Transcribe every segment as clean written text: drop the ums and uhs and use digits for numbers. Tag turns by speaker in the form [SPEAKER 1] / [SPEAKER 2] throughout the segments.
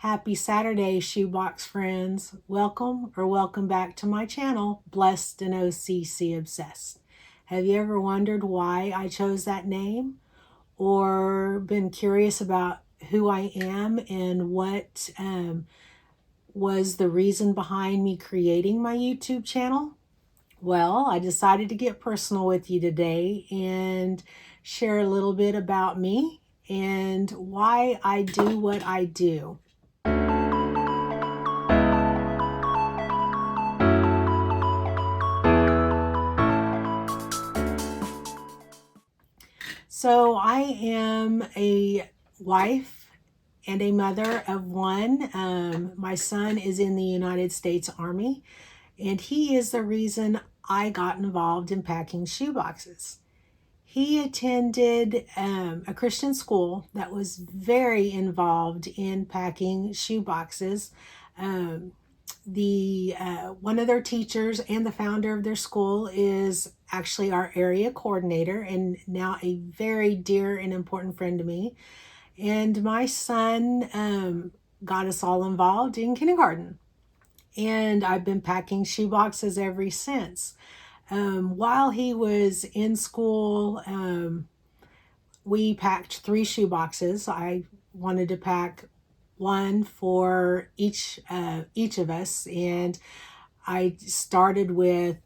[SPEAKER 1] Happy Saturday, Shoebox friends. Welcome back to my channel, Blessed and OCC Obsessed. Have you ever wondered why I chose that name? Or been curious about who I am and what was the reason behind me creating my YouTube channel? Well, I decided to get personal with you today and share a little bit about me and why I do what I do. So I am a wife and a mother of one. My son is in the United States Army, and he is the reason I got involved in packing shoeboxes. He attended a Christian school that was very involved in packing shoeboxes. One of their teachers and the founder of their school is actually our area coordinator and now a very dear and important friend to me. And my son got us all involved in kindergarten. And I've been packing shoeboxes ever since. While he was in school, we packed 3 shoeboxes. I wanted to pack one for each of us, and I started with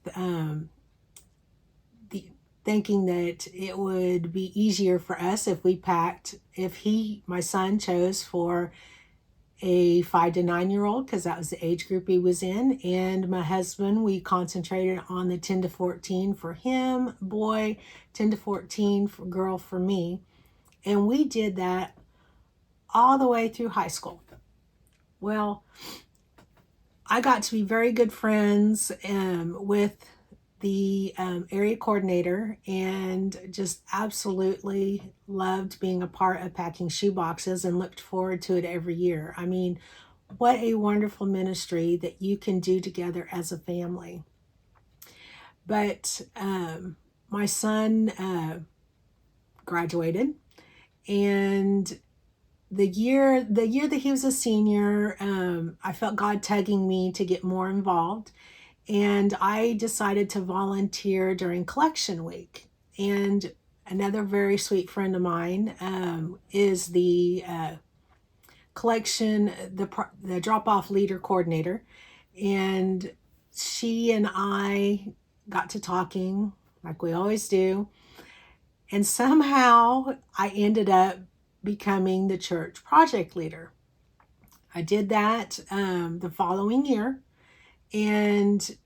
[SPEAKER 1] thinking that it would be easier for us if we packed, my son chose for a 5 to 9 year old, because that was the age group he was in, and my husband, we concentrated on the 10 to 14 for him, boy, 10 to 14 for girl for me. And we did that all the way through high school. Well, I got to be very good friends with the area coordinator and just absolutely loved being a part of packing shoeboxes and looked forward to it every year. I mean, what a wonderful ministry that you can do together as a family. But my son graduated, and the year that he was a senior, I felt God tugging me to get more involved, and I decided to volunteer during collection week. And another very sweet friend of mine is the the drop-off leader coordinator, and she and I got to talking like we always do, and somehow I ended up becoming the church project leader. I did that the following year, and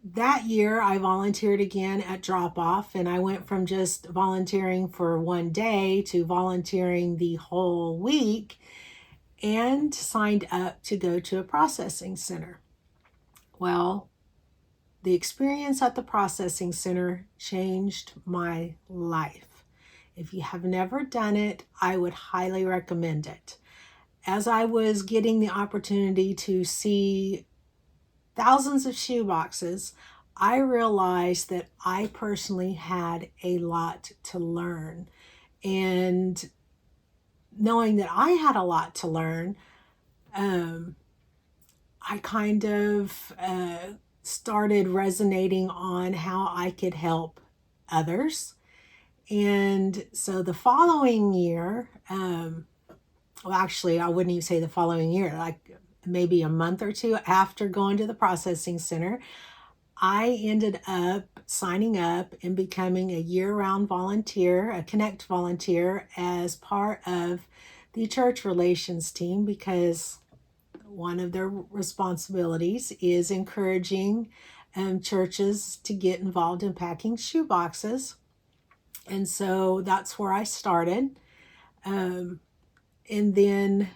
[SPEAKER 1] that year I volunteered again at drop-off, and I went from just volunteering for one day to volunteering the whole week, and signed up to go to a processing center. Well, the experience at the processing center changed my life. If you have never done it, I would highly recommend it. As I was getting the opportunity to see thousands of shoeboxes, I realized that I personally had a lot to learn. And knowing that I had a lot to learn, I kind of started resonating on how I could help others. And so the following year, well, actually, I wouldn't even say the following year, like maybe a month or two after going to the processing center, I ended up signing up and becoming a year-round volunteer, a Connect volunteer, as part of the church relations team, because one of their responsibilities is encouraging churches to get involved in packing shoeboxes. And so that's where I started. And then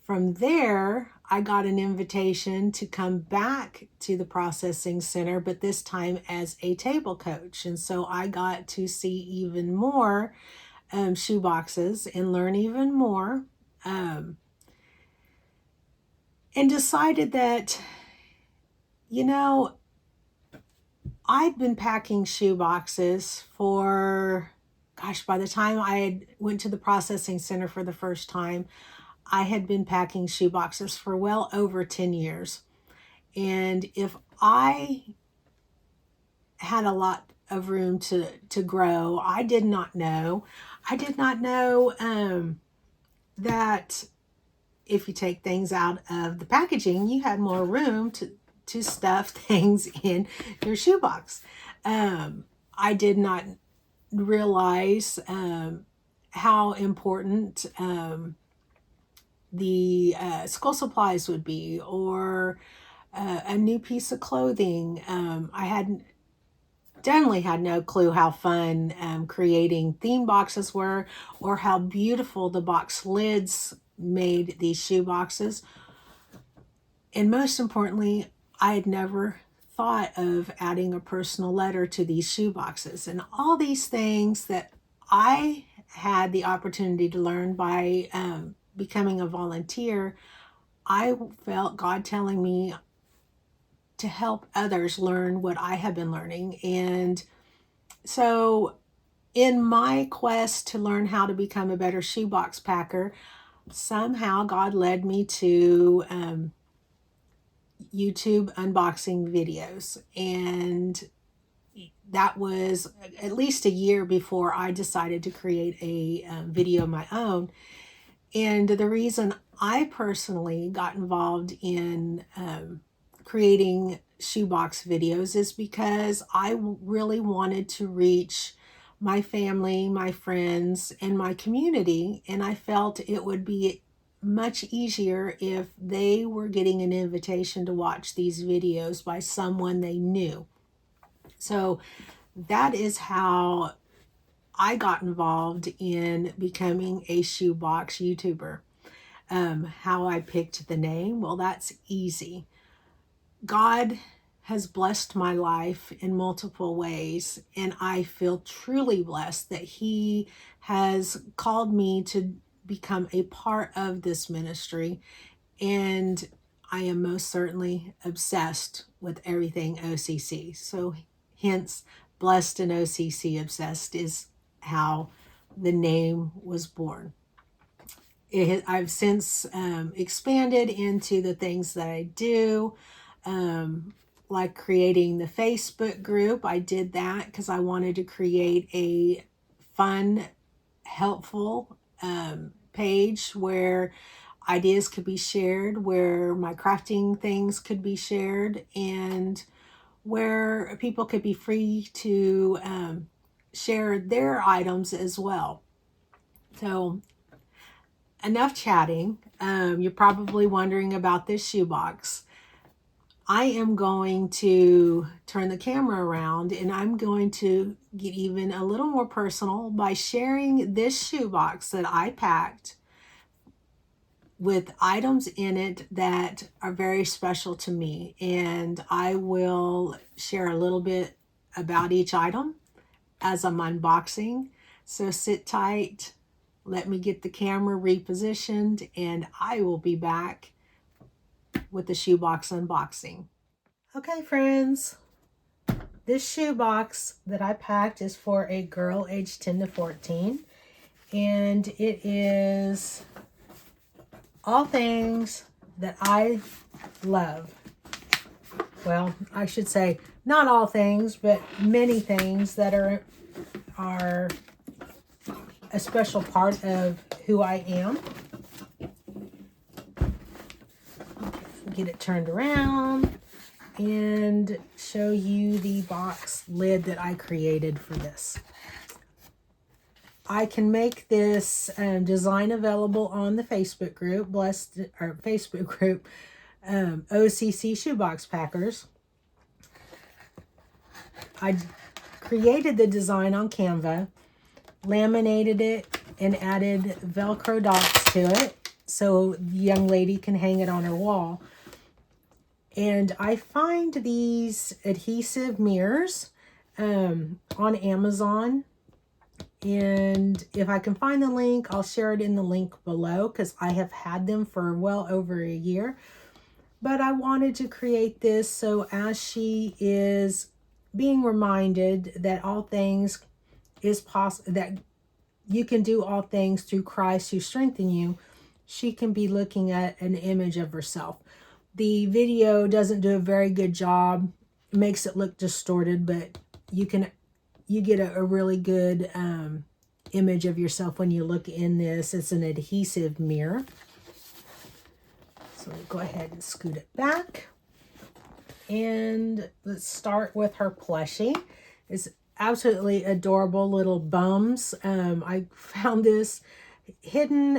[SPEAKER 1] from there, I got an invitation to come back to the processing center, but this time as a table coach. And so I got to see even more shoeboxes and learn even more. And decided that, I'd been packing shoeboxes for, by the time I went to the processing center for the first time, I had been packing shoe boxes for well over 10 years. And if I had a lot of room to grow, I did not know. I did not know that if you take things out of the packaging, you had more room to stuff things in your shoebox. I did not realize how important the school supplies would be, or a new piece of clothing. I had definitely had no clue how fun creating theme boxes were, or how beautiful the box lids made these shoe boxes. And most importantly, I had never thought of adding a personal letter to these shoe boxes, and all these things that I had the opportunity to learn by becoming a volunteer. I felt God telling me to help others learn what I have been learning. And so in my quest to learn how to become a better shoebox packer, somehow God led me to YouTube unboxing videos. And that was at least a year before I decided to create a video of my own. And the reason I personally got involved in creating shoebox videos is because I really wanted to reach my family, my friends, and my community. And I felt it would be much easier if they were getting an invitation to watch these videos by someone they knew. So that is how I got involved in becoming a shoebox YouTuber. How I picked the name, well, that's easy. God has blessed my life in multiple ways, and I feel truly blessed that He has called me to become a part of this ministry. And I am most certainly obsessed with everything OCC. So hence, Blessed and OCC Obsessed is how the name was born. I've since expanded into the things that I do, like creating the Facebook group. I did that because I wanted to create a fun, helpful page where ideas could be shared, where my crafting things could be shared, and where people could be free to share their items as well. So enough chatting. You're probably wondering about this shoebox. I am going to turn the camera around, and I'm going to get even a little more personal by sharing this shoebox that I packed with items in it that are very special to me. And I will share a little bit about each item as I'm unboxing. So sit tight, let me get the camera repositioned, and I will be back with the shoebox unboxing. Okay, friends, this shoebox that I packed is for a girl aged 10 to 14, and it is all things that I love. Well, I should say not all things, but many things that are a special part of who I am. Get it turned around and show you the box lid that I created for this. I can make this design available on the Facebook group, OCC Shoebox Packers. I created the design on Canva, laminated it, and added Velcro dots to it so the young lady can hang it on her wall. And I find these adhesive mirrors on Amazon. And if I can find the link, I'll share it in the link below, because I have had them for well over a year. But I wanted to create this so as she is being reminded that all things is possible, that you can do all things through Christ who strengthens you, she can be looking at an image of herself. The video doesn't do a very good job. It makes it look distorted, but you get a really good image of yourself when you look in this. It's an adhesive mirror. So go ahead and scoot it back. And let's start with her plushie. It's absolutely adorable little bums. I found this hidden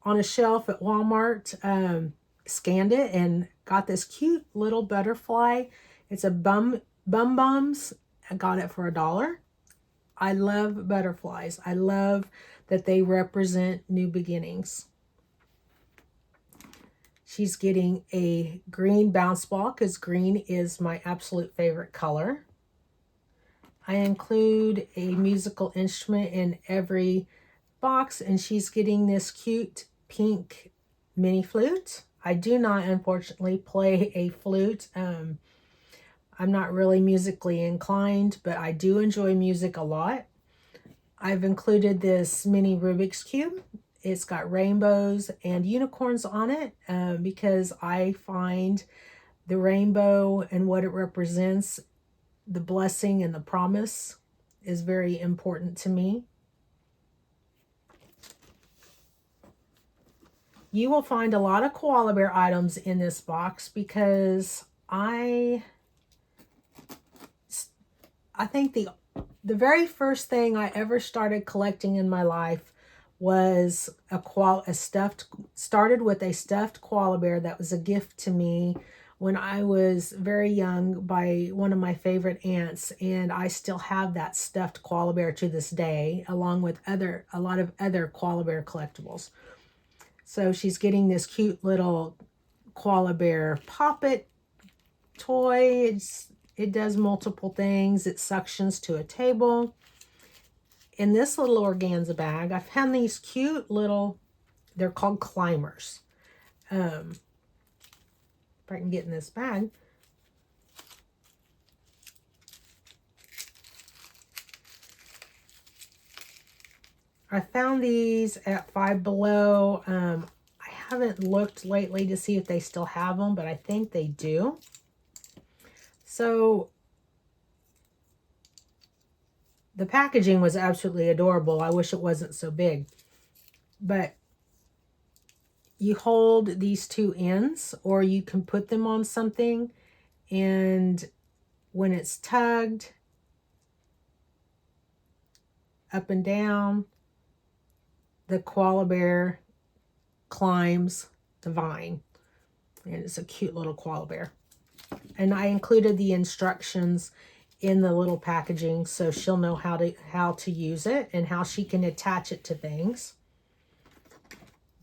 [SPEAKER 1] on a shelf at Walmart. Scanned it and got this cute little butterfly. It's a bums. I got it for $1. I love butterflies. I love that they represent new beginnings. She's getting a green bounce ball because green is my absolute favorite color. I include a musical instrument in every box, and she's getting this cute pink mini flute. I do not, unfortunately, play a flute. I'm not really musically inclined, but I do enjoy music a lot. I've included this mini Rubik's Cube. It's got rainbows and unicorns on it because I find the rainbow and what it represents, the blessing and the promise, is very important to me. You will find a lot of koala bear items in this box because I think the very first thing I ever started collecting in my life was started with a stuffed koala bear that was a gift to me when I was very young by one of my favorite aunts, and I still have that stuffed koala bear to this day, along with a lot of other koala bear collectibles. So she's getting this cute little koala bear poppet toy. It does multiple things. It suctions to a table. In this little organza bag, I found these cute little, they're called climbers. If I can get in this bag. I found these at Five Below. I haven't looked lately to see if they still have them, but I think they do. So the packaging was absolutely adorable. I wish it wasn't so big. But you hold these two ends, or you can put them on something, and when it's tugged up and down, the koala bear climbs the vine. And it's a cute little koala bear. And I included the instructions in the little packaging so she'll know how to use it and how she can attach it to things.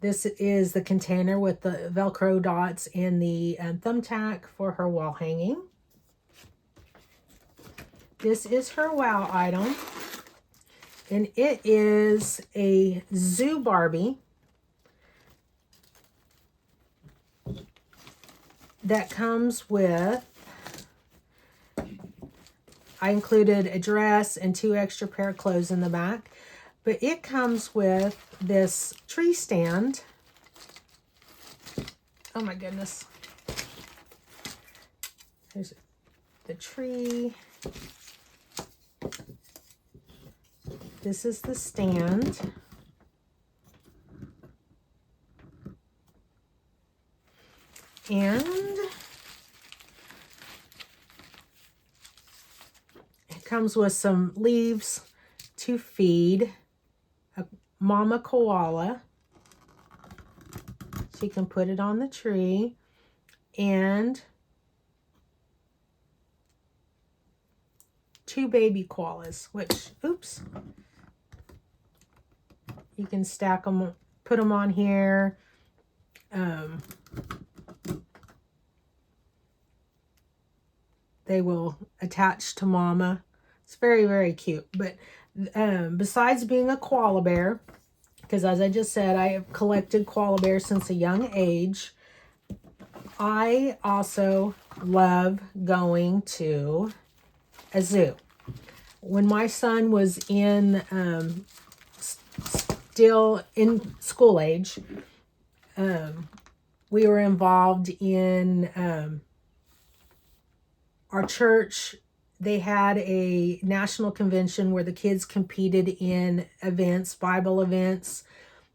[SPEAKER 1] This is the container with the Velcro dots and the thumbtack for her wall hanging. This is her wow item, and it is a Zoo Barbie that comes with, I included a dress and 2 extra pair of clothes in the back, but it comes with this tree stand. Oh my goodness. There's the tree. This is the stand. And it comes with some leaves to feed a mama koala. She can put it on the tree, and 2 baby koalas, which, oops, you can stack them, put them on here. They will attach to mama. It's very, very cute. But besides being a koala bear, because as I just said, I have collected koala bears since a young age, I also love going to a zoo. When my son was still in school age, we were involved in our church. They had a national convention where the kids competed in events, Bible events,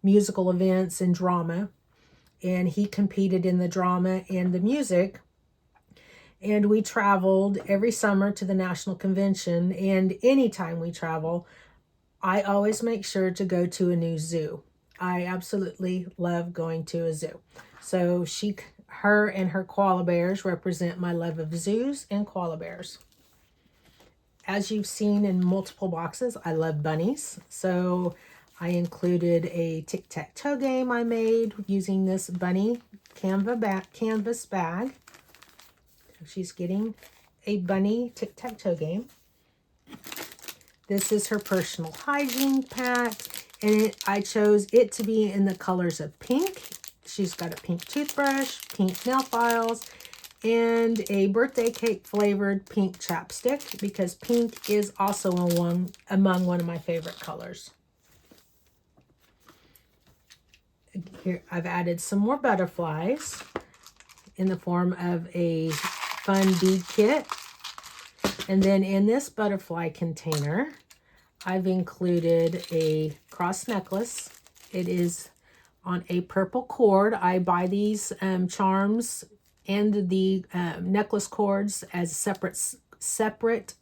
[SPEAKER 1] musical events, and drama. And he competed in the drama and the music. And we traveled every summer to the national convention. And anytime we travel, I always make sure to go to a new zoo. I absolutely love going to a zoo. So her and her koala bears represent my love of zoos and koala bears. As you've seen in multiple boxes, I love bunnies. So I included a tic-tac-toe game I made using this bunny canvas bag. She's getting a bunny tic-tac-toe game. This is her personal hygiene pack, and I chose it to be in the colors of pink. She's got a pink toothbrush, pink nail files, and a birthday cake flavored pink chapstick, because pink is also among one of my favorite colors. Here I've added some more butterflies in the form of a fun bead kit. And then in this butterfly container, I've included a cross necklace. It is on a purple cord. I buy these charms and the necklace cords as separate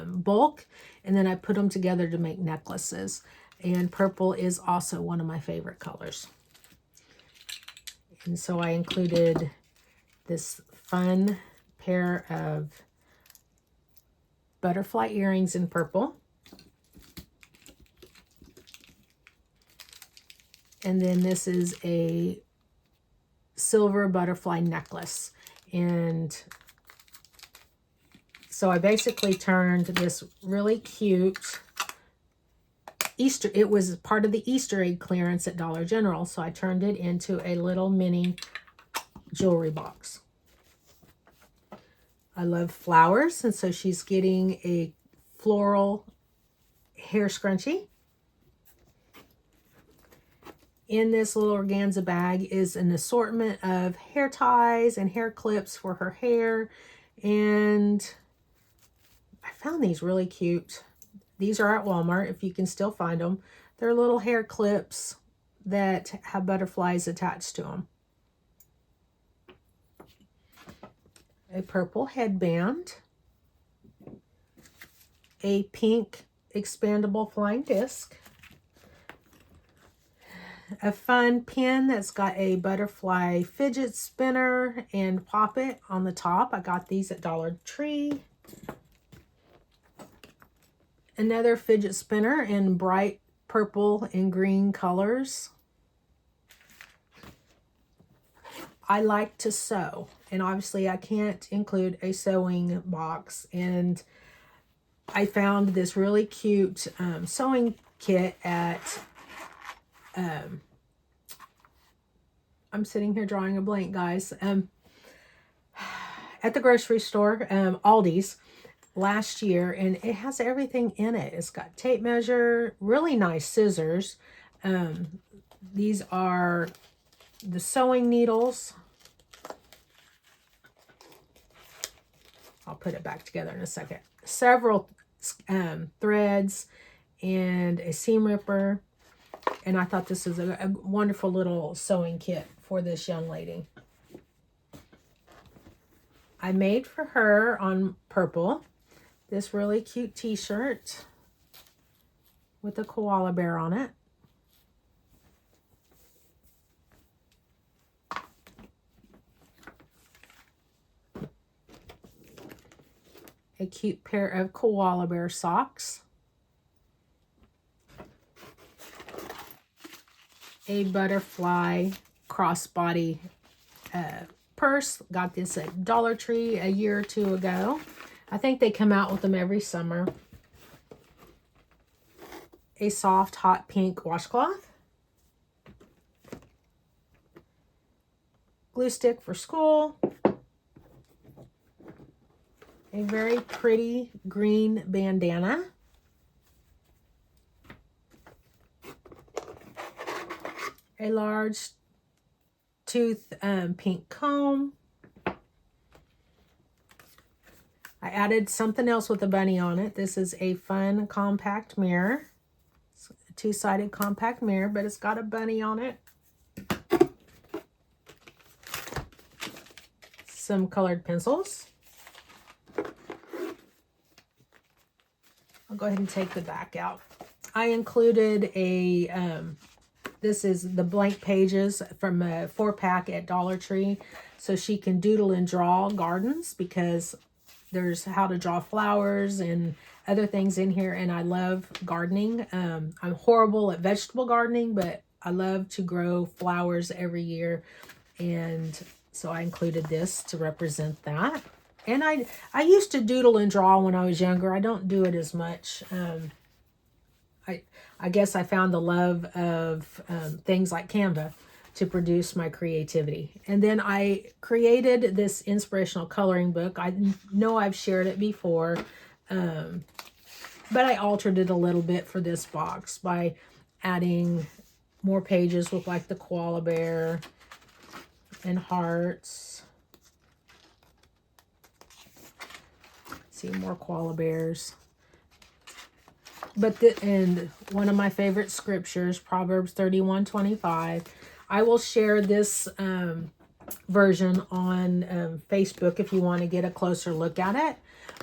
[SPEAKER 1] bulk, and then I put them together to make necklaces. And purple is also one of my favorite colors. And so I included this fun pair of butterfly earrings in purple. And then this is a silver butterfly necklace. And so I basically turned this really cute it was part of the Easter egg clearance at Dollar General. So I turned it into a little mini jewelry box. I love flowers, and so she's getting a floral hair scrunchie. In this little organza bag is an assortment of hair ties and hair clips for her hair. And I found these really cute. These are at Walmart, if you can still find them. They're little hair clips that have butterflies attached to them. A purple headband. A pink expandable flying disc. A fun pin that's got a butterfly fidget spinner and pop it on the top. I got these at Dollar Tree. Another fidget spinner in bright purple and green colors. I like to sew, and obviously I can't include a sewing box. And I found this really cute sewing kit at I'm sitting here drawing a blank, guys. At the grocery store, Aldi's, last year, and it has everything in it. It's got tape measure, really nice scissors. These are the sewing needles. I'll put it back together in a second. Several threads and a seam ripper. And I thought this was a wonderful little sewing kit for this young lady. I made for her on purple this really cute t-shirt with a koala bear on it. A cute pair of koala bear socks. A butterfly crossbody purse. Got this at Dollar Tree a year or two ago. I think they come out with them every summer. A soft hot pink washcloth. Glue stick for school. A very pretty green bandana. A large tooth pink comb. I added something else with a bunny on it. This is a fun compact mirror. It's a two-sided compact mirror, but it's got a bunny on it. Some colored pencils. I'll go ahead and take the back out. I included a, this is the blank pages from a 4-pack at Dollar Tree. So she can doodle and draw gardens, because there's how to draw flowers and other things in here. And I love gardening. I'm horrible at vegetable gardening, but I love to grow flowers every year. And so I included this to represent that. And I used to doodle and draw when I was younger. I don't do it as much. I guess I found the love of things like Canva to produce my creativity. And then I created this inspirational coloring book. I know I've shared it before, but I altered it a little bit for this box by adding more pages with like the koala bear and hearts. See more koala bears. But and one of my favorite scriptures, Proverbs 31:25. I will share this version on Facebook if you want to get a closer look at it.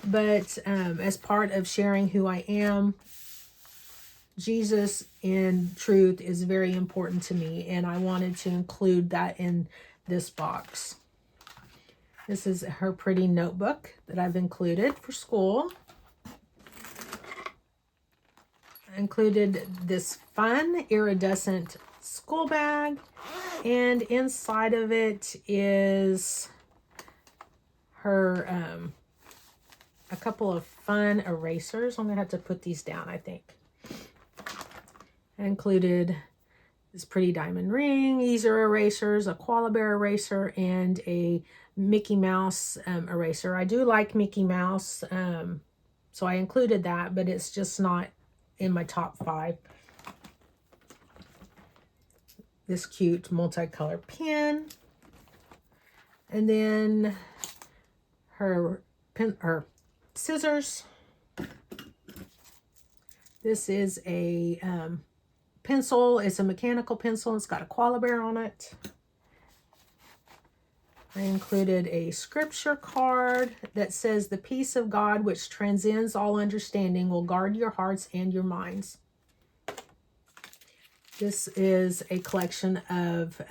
[SPEAKER 1] But as part of sharing who I am, Jesus in truth is very important to me, and I wanted to include that in this box. This is her pretty notebook that I've included for school. I included this fun iridescent school bag, and inside of it is her a couple of fun erasers. I'm gonna have to put these down, I think. I included this pretty diamond ring, easer erasers, a koala bear eraser, and a Mickey Mouse eraser. I do like Mickey Mouse, so I included that, but it's just not in my top 5. This cute multicolor pen, and then her scissors. This is a pencil. It's a mechanical pencil. It's got a koala bear on it. I included a scripture card that says, "The peace of God, which transcends all understanding, will guard your hearts and your minds." This is a collection of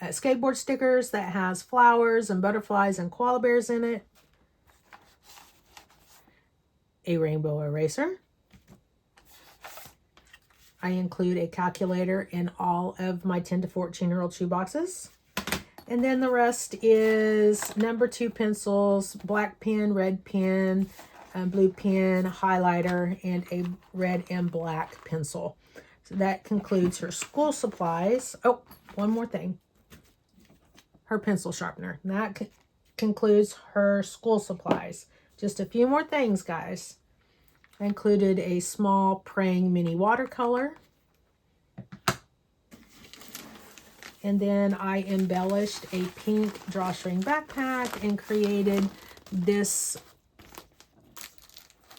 [SPEAKER 1] skateboard stickers that has flowers and butterflies and koala bears in it. A rainbow eraser. I include a calculator in all of my 10 to 14-year-old shoe boxes. And then the rest is number 2 pencils, black pen, red pen, blue pen, highlighter, and a red and black pencil. So that concludes her school supplies. Oh, one more thing. Her pencil sharpener. And that concludes her school supplies. Just a few more things, guys. I included a small praying mini watercolor. And then I embellished a pink drawstring backpack and created this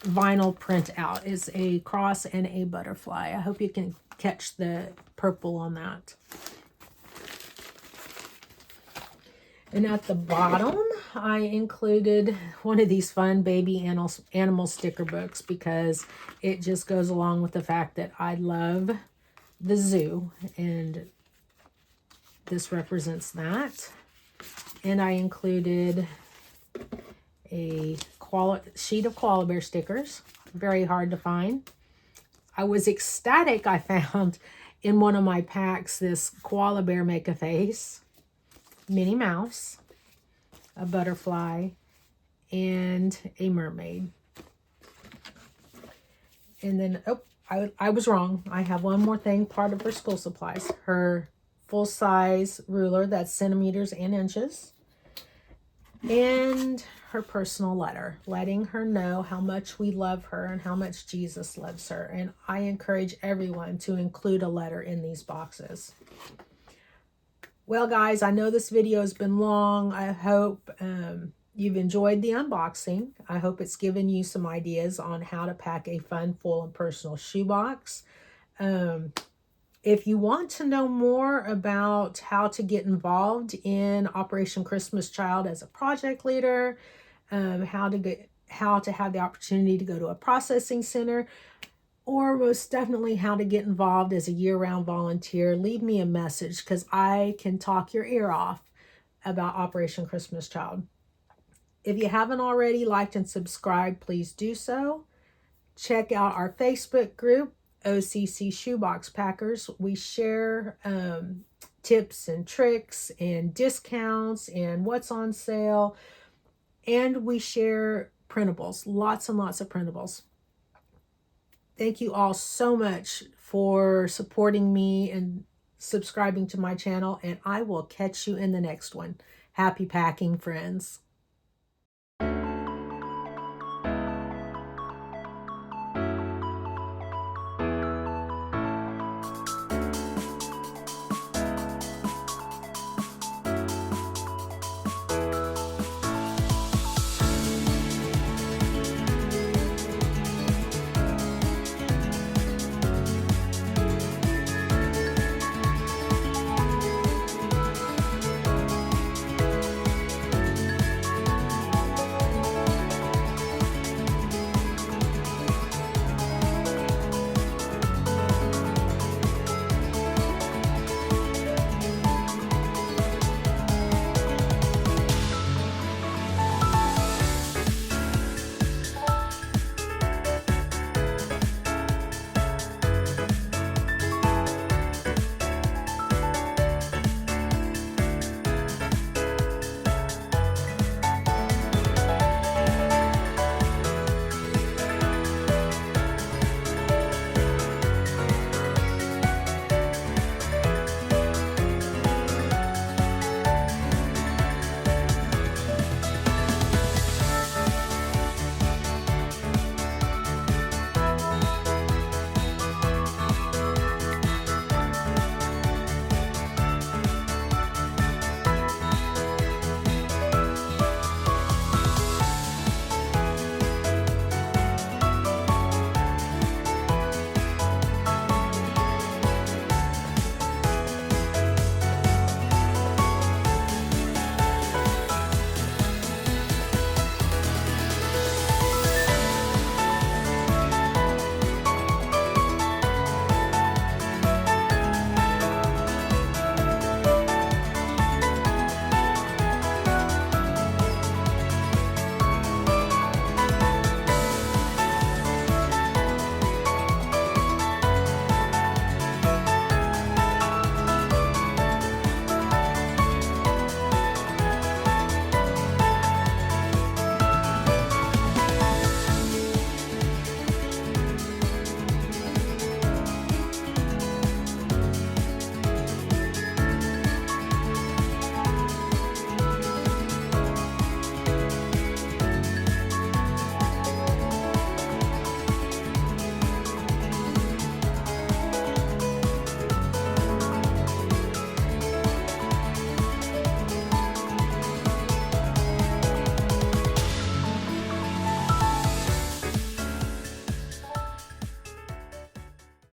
[SPEAKER 1] vinyl printout. It's a cross and a butterfly. I hope you can catch the purple on that. And at the bottom, I included one of these fun baby animal sticker books, because it just goes along with the fact that I love the zoo, and this represents that. And I included a sheet of koala bear stickers, very hard to find. I was ecstatic I found in one of my packs this koala bear make-a-face, Minnie Mouse, a butterfly, and a mermaid. And then, oh, I was wrong. I have one more thing, part of her school supplies. Her full-size ruler, that's centimeters and inches. And her personal letter, letting her know how much we love her and how much Jesus loves her. And I encourage everyone to include a letter in these boxes. Well, guys, I know this video has been long. I hope you've enjoyed the unboxing. I hope it's given you some ideas on how to pack a fun, full, and personal shoebox. If you want to know more about how to get involved in Operation Christmas Child as a project leader, how to have the opportunity to go to a processing center, or most definitely how to get involved as a year-round volunteer, leave me a message because I can talk your ear off about Operation Christmas Child. If you haven't already liked and subscribed, please do so. Check out our Facebook group, OCC Shoebox Packers. We share tips and tricks and discounts and what's on sale. And we share printables, lots and lots of printables. Thank you all so much for supporting me and subscribing to my channel, and I will catch you in the next one. Happy packing, friends.